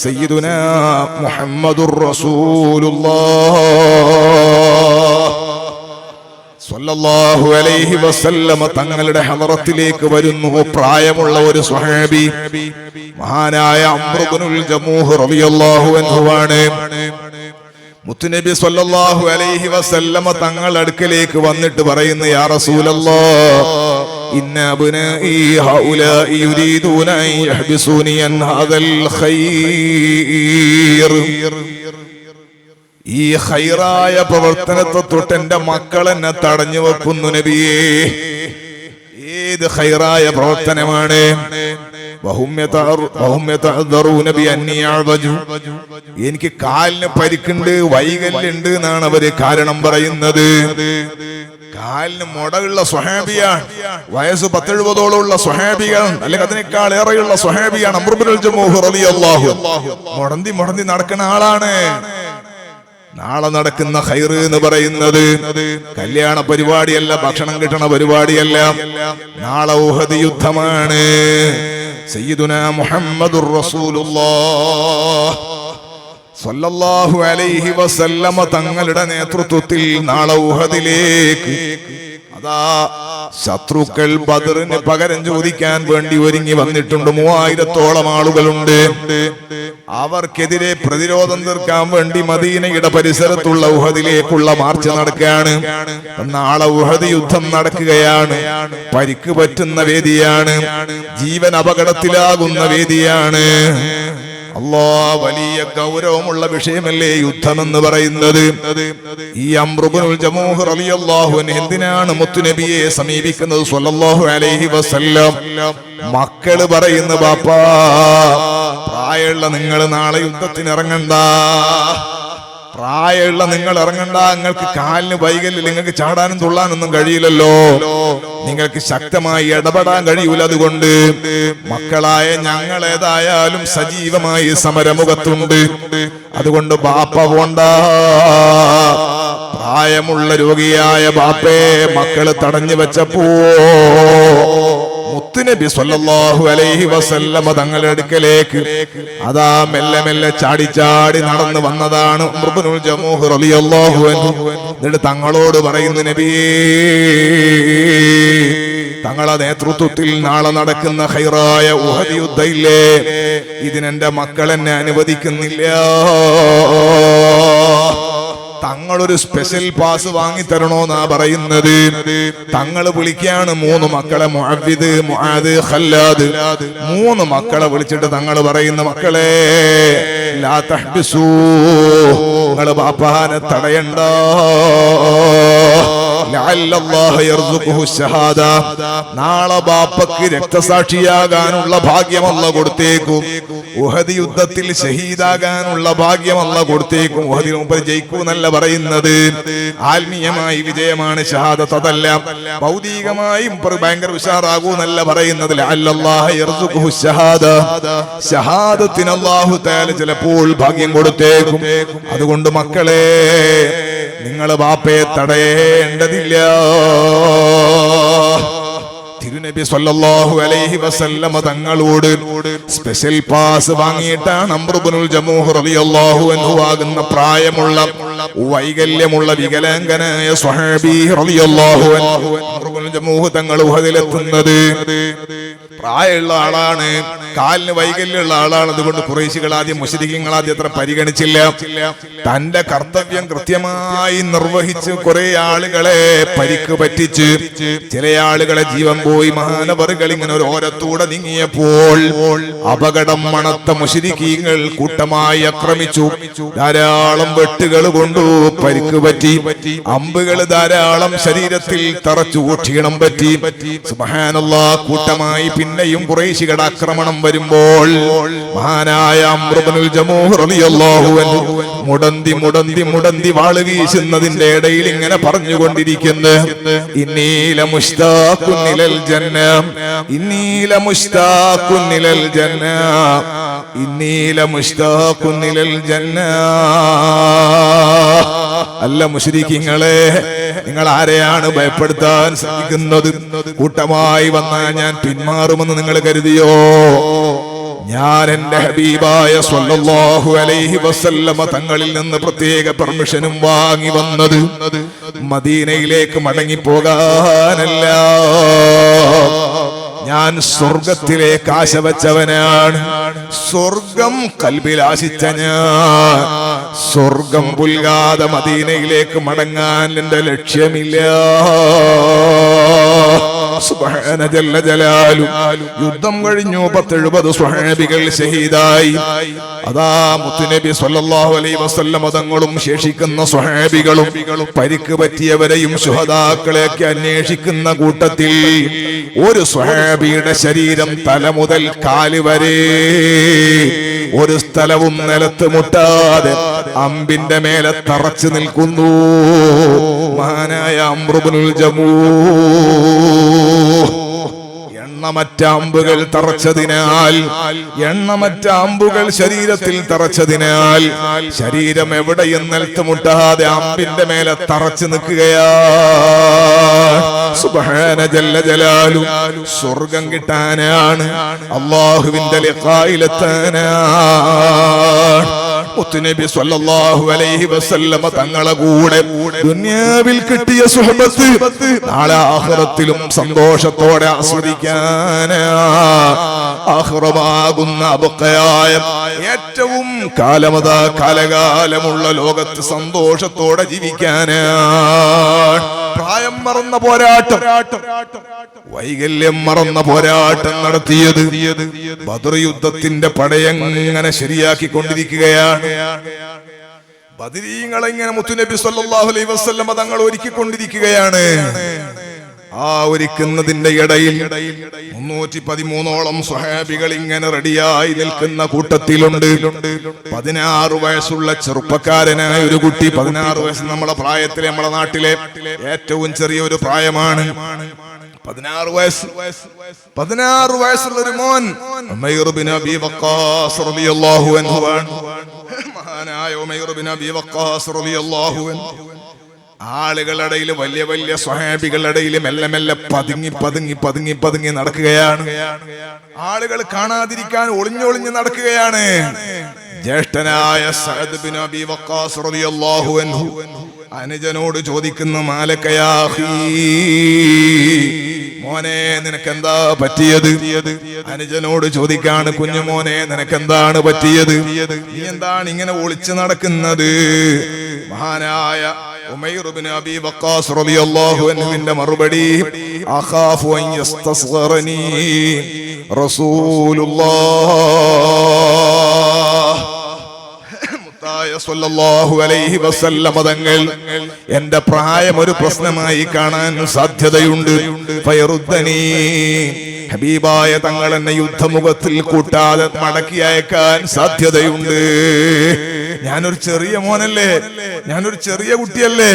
സയ്യിദുനാ മുഹമ്മദുർ റസൂലുള്ളാഹ് സ്വല്ലല്ലാഹു അലൈഹി വസല്ലമ തങ്ങളുടെ ഹളറത്തിലേക്ക് വരുന്നു. പ്രായമുള്ള ഒരു സ്വഹാബി, മഹാനായ അംർ ഇബ്നുൽ ജമൂഹ് റളിയല്ലാഹു അൻഹുവാണ്. മുത്തുനബി സ്വല്ലല്ലാഹു അലൈഹി വസല്ലമ തങ്ങളുടെ അടുക്കലേക്ക് വന്നിട്ട് പറയുന്നു, യാ റസൂലല്ലാഹ്, ഇന്ന അബ്നാഇ ഹൗലാഇ യുരീദൂന അൻ യഹ്ബിസൂനി അൻ ഹാദൽ ഖൈർ. ഈ ഖൈറായ പ്രവർത്തനത്തെ തൊട്ട് എന്റെ മക്കൾ എന്നെ തടഞ്ഞു വെക്കുന്നു നബിയേ. ഏത് ഖൈറായ പ്രവർത്തനമാണ്? എനിക്ക് കാലിന് പരിക്കുണ്ട്, വൈകല്യുണ്ട് എന്നാണ് അവര് കാരണം പറയുന്നത്. കാലിന് മുടയുള്ള സ്വഹാബിയാണ്, വയസ്സ് 10-70 സ്വഹാബിയാണ്, അല്ലെങ്കിൽ അതിനേക്കാൾ ഏറെയുള്ള സ്വഹാബിയാണ് അംർ ഇബ്നുൽ ജമൂഹ് റളിയല്ലാഹു അൻഹു. മുടന്തി നടക്കുന്ന ആളാണ്. നാളെ നടക്കുന്ന ഖൈർ എന്ന് പറയുന്നത് കല്യാണ പരിപാടിയല്ല, ഭക്ഷണം കിട്ടണ പരിപാടിയല്ല. നാളെ ഉഹദ് യുദ്ധമാണ്. സയ്യിദുനാ മുഹമ്മദുർ റസൂലുള്ളാഹ് സ്വല്ലല്ലാഹു അലൈഹി വസല്ലമ തങ്ങളുടെ നേതൃത്വത്തിൽ നാളെ ഉഹദിലേക്ക് അതാ ശത്രുക്കൾ ബദറിന് പകരം ചോദിക്കാൻ വേണ്ടി ഒരുങ്ങി വന്നിട്ടുണ്ട്. 3000-ഓളം ആളുകളുണ്ട്. അവർക്കെതിരെ പ്രതിരോധം തീർക്കാൻ വേണ്ടി മദീനയുടെ പരിസരത്തുള്ള ഉഹദിലേക്കുള്ള മാർച്ച് നടക്കുകയാണ്. നാളെ ഉഹദ് യുദ്ധം നടക്കുകയാണ്. പരിക്ക് പറ്റുന്ന വേദിയാണ്, ജീവൻ അപകടത്തിലാകുന്ന വേദിയാണ്. അല്ലാഹ്, വലിയ ഗൗരവമുള്ള വിഷയമല്ലേ യുദ്ധം എന്ന് പറയുന്നത്. ഈ അംർ ഇബ്നുൽ ജമൂഹ് റളിയല്ലാഹു അൻഹു എന്തിനാണ് മുത്തുനബിയെ സമീപിക്കുന്നത് സ്വല്ലല്ലാഹു അലൈഹി വസല്ലം? മക്കള് പറയുന്ന, ബാപ്പാ, പ്രായമുള്ള നിങ്ങൾ നാളെ യുദ്ധത്തിന് ഇറങ്ങണ്ട, പ്രായമുള്ള നിങ്ങൾ ഇറങ്ങണ്ട, നിങ്ങൾക്ക് കാലിന് വൈകല്യം, നിങ്ങൾക്ക് ചാടാനും തുള്ളാനൊന്നും കഴിയില്ലല്ലോ, നിങ്ങൾക്ക് ശക്തമായി ഇടപെടാൻ കഴിയൂല. അതുകൊണ്ട് മക്കളായ ഞങ്ങൾ ഏതായാലും സജീവമായി സമരമുഖത്തുണ്ട്. അതുകൊണ്ട് ബാപ്പ പോണ്ട. പ്രായമുള്ള രോഗിയായ ബാപ്പയെ മക്കള് തടഞ്ഞു വെച്ചപ്പോ മുത്തുനബി സ്വല്ലല്ലാഹു അലൈഹി വസല്ലമ തങ്ങളുടെ അടുക്കലേക്ക് അതാ മെല്ലെ മെല്ലെ ചാടി നടന്നു വന്നതാണ് അംർ ഇബ്നുൽ ജമൂഹ് റളിയല്ലാഹു അൻഹു. എന്നിട്ട് തങ്ങളോട് പറയുന്നു, നബിയേ, തങ്ങളുടെ നേതൃത്വത്തിൽ നാളെ നടക്കുന്ന ഖൈറായ ഉഹദ് യുദ്ധമില്ലേ, ഇതിനെന്റെ മക്കൾ എന്നെ അനുവദിക്കുന്നില്ല. തങ്ങളൊരു സ്പെഷ്യൽ പാസ് വാങ്ങി തരണോന്നാ പറയുന്നത്. തങ്ങള് വിളിക്കാണ് 3 മക്കളെ, മുഅവ്വിദ്, മുആദ്, ഖല്ലാദ്. 3 മക്കളെ വിളിച്ചിട്ട് തങ്ങൾ പറയുന്ന, മക്കളെ, ലാ തഹ്ബിസൂ, നിങ്ങൾ ബാപ്പാനെ തടയണ്ട. നാളെ ബാപ്പക്ക് രക്തസാക്ഷിയാകാനുള്ള ഭാഗ്യം അല്ലാഹു കൊടുത്തേക്കും. ഉഹദ് യുദ്ധത്തിൽ ഷഹീദാകാനുള്ള ഭാഗ്യം അല്ലാഹു കൊടുത്തേക്കും. ഉഹദിൽ മുമ്പ് ജയിക്കൂന്നല്ല പറയുന്നത്. ആത്മീയമായി വിജയമാണ് ഷഹാദത്ത്, അതല്ല ഭൗതികമായും ഭയങ്കര ഉഷാറാകൂന്നല്ല പറയുന്നത്. ഷഹാദത്തിന് അല്ലാഹു തആല ചിലപ്പോൾ ഭാഗ്യം കൊടുത്തേക്കും. അതുകൊണ്ട് മക്കളെ, നിങ്ങൾ ബാപ്പയെ തടയേണ്ടതില്ല. തിരുനബി സ്വല്ലല്ലാഹു അലൈഹി വസല്ലമ തങ്ങളോട് സ്പെഷ്യൽ പാസ് വാങ്ങിയിട്ടാണ് അംർ ഇബ്നുൽ ജമൂഹ് റളിയല്ലാഹു അൻഹു ആകുന്ന പ്രായമുള്ള വൈകല്യമുള്ള വികലാംഗനായ സ്വഹാബി റളിയല്ലാഹു അൻഹു അംർ ഇബ്നുൽ ജമൂഹ് തങ്ങൾ ഉഹദിലെത്തുന്നത്. പ്രായമുള്ള ആളാണ്, കാലിന് വൈകല്യമുള്ള ആളാണ്. അതുകൊണ്ട് ഖുറൈശികൾ ആദ്യം, മുശ്രിക്കീങ്ങൾ ആദ്യം അത്ര പരിഗണിച്ചില്ല. തന്റെ കർത്തവ്യം കൃത്യമായി നിർവഹിച്ച് കുറെ ആളുകളെ പരിക്ക് പറ്റിച്ച്, ചില ആളുകളെ ജീവൻ പോയി. മഹാനവറുകൾ ഇങ്ങനെ ഒരു ഓരത്തൂടെ നീങ്ങിയപ്പോൾ അപകടം മണത്ത മുശ്രിക്കീങ്ങൾ കൂട്ടമായി ആക്രമിച്ചു. ധാരാളം വെട്ടുകൾ കൊണ്ടു പരിക്ക് പറ്റി, അമ്പുകൾ ധാരാളം ശരീരത്തിൽ തറച്ചു, ക്ഷീണം പറ്റി. സുബ്ഹാനല്ലാഹ്, കൂട്ടമായി പിന്നെയും ഖുറൈശികളുടെ ആക്രമണം വരുമ്പോൾ മഹാനായ അംർ ഇബ്നുൽ ജമൂഹ് റളിയല്ലാഹു അൻഹു മുടന്തി വാള് വീശുന്നതിന്റെ ഇടയിൽ ഇങ്ങനെ പറഞ്ഞുകൊണ്ടിരിക്കുന്നു, ഇന്നീല മുഷ്താഖുൻ ഇലൽ ജന്ന, ഇന്നീല മുഷ്താഖുൻ ഇലൽ ജന്ന, ഇന്നീല മുഷ്താഖുൻ ഇലൽ ജന്ന. അല്ല മുശ്രിക്കീങ്ങളെ, നിങ്ങൾ ആരെയാണ് ഭയപ്പെടുത്താൻ ശ്രമിക്കുന്നത്? കൂട്ടമായി വന്നാൽ ഞാൻ പിന്മാറുമെന്ന് നിങ്ങൾ കരുതിയോ? ഞാൻ എന്റെ ഹബീബായ സ്വല്ലല്ലാഹു അലൈഹി വസല്ലമ തങ്ങളിൽ നിന്ന് പ്രത്യേക പെർമിഷനും വാങ്ങി വന്നത് മദീനയിലേക്ക് മടങ്ങി പോകാനല്ല. ഞാൻ സ്വർഗത്തിലേക്ക് ആശ വച്ചവനാണ്. സ്വർഗം കൽബിൽ ആശിച്ച ഞാൻ സ്വർഗം പുൽകാതെ മദീനയിലേക്ക് മടങ്ങാൻ എന്റെ ലക്ഷ്യമില്ല. സുബ്ഹാന ജല്ല ജലാലു. യുദ്ധം കഴിഞ്ഞു. 70 സ്വഹാബികൾ ഷഹീദായി. അതാ മുത്തുനബി സ്വല്ലല്ലാഹു അലൈഹി വസല്ലം തങ്ങളും ശേഷിക്കുന്ന സ്വഹാബികളും പരിക്ക് പറ്റിയവരെയും ശുഹദാക്കളെയൊക്കെ അന്വേഷിക്കുന്ന കൂട്ടത്തിൽ ഒരു സ്വഹാബിയുടെ ശരീരം തല മുതൽ കാല് വരെ ഒരു സ്ഥലവും നിലത്ത് മുട്ടാതെ അമ്പിന്റെ മേലെ തറച്ചു നിൽക്കുന്നു. മഹാനായ അംറു ഇബ്നുൽ ജമൂഹ്. എണ്ണമറ്റ അമ്പുകൾ ശരീരത്തിൽ തറച്ചതിനാൽ ശരീരം എവിടെയും നിലത്ത് മുട്ടാതെ അമ്പിന്റെ മേലെ തറച്ചു നിൽക്കുകയാണ്. സുബ്ഹാന ജല്ല ജലാലു. സ്വർഗം കിട്ടാനാണ്, അല്ലാഹുവിന്റെ ലിഖായിലെത്താനാണ്. മുത്തുനബി സ്വല്ലല്ലാഹു അലൈഹി വസല്ലമ തങ്ങളെ കൂടെ ദുനിയാവിൽ കിട്ടിയ സുഹബത്ത് നാളെ ആഖിറത്തിലും സന്തോഷത്തോടെ ആസ്വദിക്കാനാ. ആഖിറമാകുന്ന അബഖയായ ഏറ്റവും കാലകാലമുള്ള ലോകത്ത് സന്തോഷത്തോടെ ജീവിക്കാനാണ്. പ്രായം മറന്ന പോരാട്ടം, വൈകല്യം മറന്ന പോരാട്ടം നടത്തിയത് ബദർ യുദ്ധത്തിന്റെ പടയങ്ങനെ ശരിയാക്കിക്കൊണ്ടിരിക്കുകയാണ്. ബദരീങ്ങളെ ഇങ്ങനെ മുത്തുനബി സ്വല്ലല്ലാഹു അലൈഹി വസല്ലം തങ്ങൾ ഒരുക്കിക്കൊണ്ടിരിക്കുകയാണ്. ആ ഒരുക്കുന്നതിന്റെ ഇടയിൽ 313ഓളം സ്വഹാബികൾ ഇങ്ങനെ റെഡിയായി നിൽക്കുന്ന കൂട്ടത്തിലുണ്ട് 16 വയസ്സുള്ള ചെറുപ്പക്കാരനായ ഒരു കുട്ടി. 16 വയസ്സ് നമ്മളെ പ്രായത്തിലെ, നമ്മളെ നാട്ടിലെ ഏറ്റവും ചെറിയ ഒരു പ്രായമാണ്. 16 വയസ്സുള്ള ഒരു മോൻ ഉമൈർ ബിൻ അബി വഖാസ് റളിയല്ലാഹു അൻഹു ആണ്. മഹാനായ ഉമൈർ ബിൻ അബി വഖാസ് റളിയല്ലാഹു അൻഹു ആളുകളുടെ ഇടയിൽ, വലിയ വലിയ സ്വഹാബികളുടെ ഇടയിൽ മെല്ലെ മെല്ലെ പതുങ്ങി നടക്കുകയാണ്. ആളുകൾ കാണാതിരിക്കാൻ ഒളിഞ്ഞൊളിഞ്ഞ് നടക്കുകയാണ്. ജ്യേഷ്ഠനായ സഅദ് ബിൻ അബി വഖാസ് റളിയല്ലാഹു അൻഹു അനുജനോട് ചോദിക്കുന്നു, മാലക്കയാ അഖീ, മോനെ നിനക്കെന്താ പറ്റിയത്? അനുജനോട് ചോദിക്കാണ്, കുഞ്ഞുമോനെ നിനക്കെന്താണ് പറ്റിയത്? നീ എന്താണ് ഇങ്ങനെ ഒളിച്ചു നടക്കുന്നത്? മഹാനായ ഉമൈർ ബിൻ അബി വഖാസ് റളിയല്ലാഹു അൻഹുവിന്റെ മറുപടി, അഖാഫു അൻ യസ്തസ്ഗറനി റസൂലുള്ളാഹ്. സ്വല്ലല്ലാഹു അലൈഹി വസല്ലം തങ്ങൾ എന്റെ പ്രായം ഒരു പ്രശ്നമായി കാണാൻ സാധ്യതയുണ്ട്. ഫയറുദ്ദനി, ഹബീബായ തങ്ങൾ എന്നെ യുദ്ധമുഖത്തിൽ കൂട്ടാതെ മടക്കി അയക്കാൻ സാധ്യതയുണ്ട്. ഞാനൊരു ചെറിയ മോനല്ലേ, ഞാനൊരു ചെറിയ കുട്ടിയല്ലേ,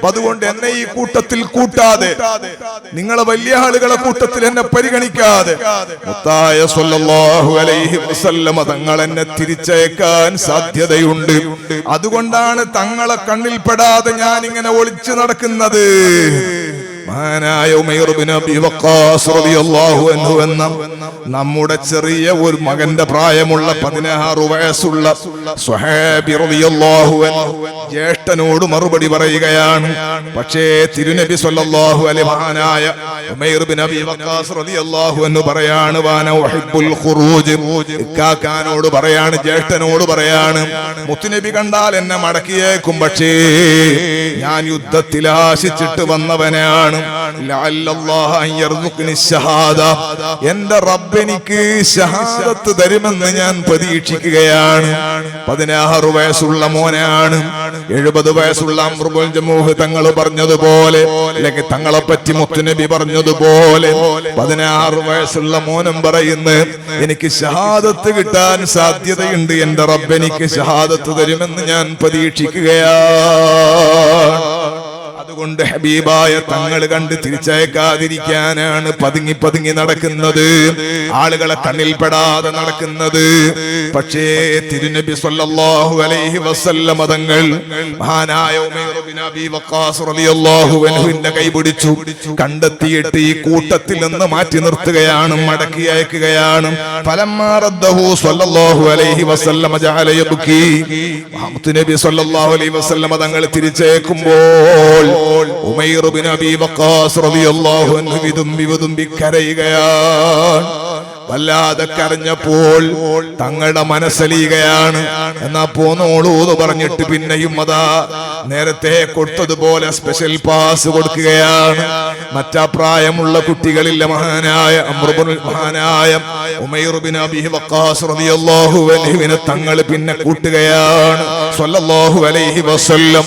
അതുകൊണ്ട് എന്നെ ഈ കൂട്ടത്തിൽ കൂട്ടാതെ, നിങ്ങളെ വലിയ ആളുകളെ കൂട്ടത്തിൽ എന്നെ പരിഗണിക്കാതെ മുത്തായ സ്വല്ലല്ലാഹു അലൈഹി വസല്ലം തങ്ങൾ എന്നെ തിരിച്ചയക്കാൻ സാധ്യതയുണ്ട്. അതുകൊണ്ടാണ് തങ്ങളെ കണ്ണിൽപ്പെടാതെ ഞാൻ ഇങ്ങനെ ഒളിച്ചു നടക്കുന്നത്. മഹാനായ ഉമൈർ ബിൻ അബി വഖാസ് റളിയല്ലാഹു അൻഹു എന്ന നമ്മുടെ ചെറിയ ഒരു മകന്റെ പ്രായമുള്ള 16 വയസ്സുള്ള സ്വഹാബി റളിയല്ലാഹു അൻഹു ജ്യേഷ്ഠനോട് മറുപടി പറയുകയാണ്. പക്ഷേ തിരുനബി സ്വല്ലല്ലാഹു അലൈഹി മഹാനായ ഉമൈർ ബിൻ അബി വഖാസ് റളിയല്ലാഹു അൻഹു പറയാണ്, വാന ഉഹിബ്ബുൽ ഖുറൂജ്. ഇക്കാക്കാനോട് പറയാണ്, ജ്യേഷ്ഠനോട് പറയാണ്, മുത്തുനബി കണ്ടാൽ എന്നെ മടക്കിയേക്കും, പക്ഷേ ഞാൻ യുദ്ധത്തിൽ ആശിച്ചിട്ട് വന്നവനാണ്. എന്റെ റബ്ബ് എനിക്ക് ഷഹാദത്ത് തരുമെന്ന് ഞാൻ പ്രതീക്ഷിക്കുകയാണ്. 16 വയസ്സുള്ള മോനാണ്. 70 വയസ്സുള്ള അംറു ഇബ്നുൽ ജമൂഹ് തങ്ങൾ പറഞ്ഞതുപോലെ, അല്ലെങ്കിൽ തങ്ങളെ പറ്റി മുത്തുനബി പറഞ്ഞതുപോലെ 16 വയസ്സുള്ള മോനും പറയുന്നു, എനിക്ക് ഷഹാദത്ത് കിട്ടാൻ സാധ്യതയുണ്ട്, എന്റെ റബ്ബ് എനിക്ക് ഷഹാദത്ത് തരുമെന്ന് ഞാൻ പ്രതീക്ഷിക്കുകയാണ്. അതുകൊണ്ട് ഹബീബായ തങ്ങൾ കണ്ട് തിരിച്ചയക്കാതിരിക്കാനാണ് പതുങ്ങി പതുങ്ങി നടക്കുന്നത്, ആളുകളെ കണ്ണിൽപ്പെടാതെ നടക്കുന്നത്. പക്ഷേ തിരുനബി സ്വല്ലല്ലാഹു അലൈഹി വസല്ലം തങ്ങൾ മഹാനായ ഉമൈർ ബിൻ അബീ വഖാസ് റളിയല്ലാഹു അൻഹുവിന്റെ കൈ പിടിച്ചു കണ്ടെത്തിയിട്ട് ഈ കൂട്ടത്തിൽ നിന്ന് മാറ്റി നിർത്തുകയാണ്, മടക്കി അയക്കുകയാണ്. ഫലമ്മാ റദ്ദഹു സ്വല്ലല്ലാഹു അലൈഹി വസല്ലം ജഅല യബ്കി. മുഹമ്മദ് നബി സ്വല്ലല്ലാഹു അലൈഹി വസല്ലം തങ്ങൾ തിരിച്ചേക്കുമ്പോൾ ഉമൈർ ബിൻ അബീ വഖാസ് റളിയല്ലാഹു അൻഹു വിതുമ്പി കരയുകയാണ്. വല്ലാതെ കരഞ്ഞപ്പോൾ തങ്ങളുടെ മനസ്സലിയുകയാണ്. എന്നാ പോന്നോളൂ എന്ന് പറഞ്ഞിട്ട് പിന്നെയും അതാ നേരത്തെ കൊടുത്തതുപോലെ സ്പെഷ്യൽ പാസ് കൊടുക്കുകയാണ്. മറ്റാ പ്രായമുള്ള കുട്ടികളില്ല, മഹാനായ ഉമൈർ ബിൻ അബീ വഖാസ് റളിയല്ലാഹു അൻഹുവിനെ തങ്ങൾ പിന്നെ കൂട്ടുകയാണ്. സ്വല്ലല്ലാഹു അലൈഹി വസല്ലം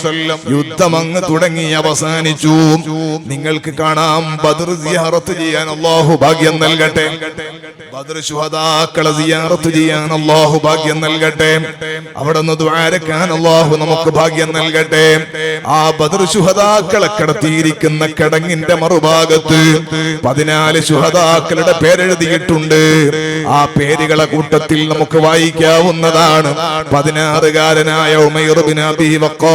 യുദ്ധം അങ്ങ് തുടങ്ങി അവസാനിച്ചു. നിങ്ങൾക്ക് കാണാം, ബദർ സിയാറത്ത് ചെയ്യാൻ അല്ലാഹു ഭാഗ്യം നൽകട്ടെ, ബദർ ശുഹദാക്കളെ സിയാറത്ത് ചെയ്യാൻ അല്ലാഹു ഭാഗ്യം നൽകട്ടെ, അവിടെ നിന്ന് ദുആരക്കാൻ അല്ലാഹു നമുക്ക് ഭാഗ്യം നൽകട്ടെ. ആ ബദർ ശുഹദാക്കളെ കിടത്തിയിരിക്കുന്ന കിടങ്ങിന്റെ മറുഭാഗത്ത് 14 ശുഹദാക്കളുടെ പേരെഴുതിയിട്ടുണ്ട്. ആ പേരുകളെ കൂട്ടത്തിൽ നമുക്ക് വായിക്കാവുന്നതാണ് 16-കാരനായ ഉമൈർ ബിൻ അബീ വഖാസ്.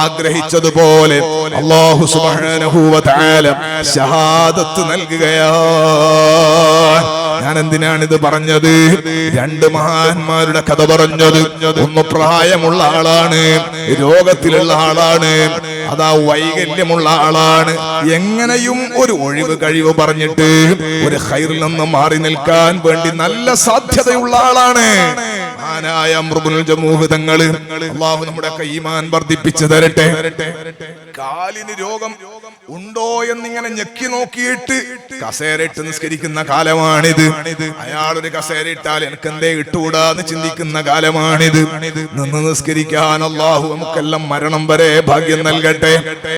ആഗ്രഹിച്ചതുപോലെ അല്ലാഹു സുബ്ഹാനഹു വ തആല ഷഹാദത്ത് നൽകുകയാണ്. ഞാൻ എന്തിനാണിത് പറഞ്ഞത്? 2 മഹാന്മാരുടെ കഥ പറഞ്ഞത്. ഒന്ന് പ്രായമുള്ള ആളാണ്, രോഗത്തിലുള്ള ആളാണ്, അതാ വൈകല്യമുള്ള ആളാണ്. എങ്ങനെയും ഒരു ഒഴിവ് കഴിവ് പറഞ്ഞിട്ട് ഒരു ഖൈറിൽ നിന്ന് മാറി നിൽക്കാൻ വേണ്ടി നല്ല സാധ്യതയുള്ള ആളാണ് മഹാനായ അംർ ഇബ്നുൽ ജമൂഹ് തങ്ങൾ. അല്ലാഹു നമ്മുടെ ഈമാൻ വർദ്ധിപ്പിച്ചു തരട്ടെ. കാലിന് രോഗം ഉണ്ടോ എന്നിങ്ങനെ ഞെക്കി നോക്കിയിട്ട് കസേരയിട്ട് നിസ്കരിക്കുന്ന കാലമാണിത്. അയാൾ ഒരു കസേര ഇട്ടാൽ എനിക്കെന്തേ ഇട്ടുകൂടാന്ന് ചിന്തിക്കുന്ന കാലമാണിത്. നിന്ന് നിസ്കരിക്കാൻ അല്ലാഹു നമുക്കെല്ലാം മരണം വരെ ഭാഗ്യം നൽകട്ടെ.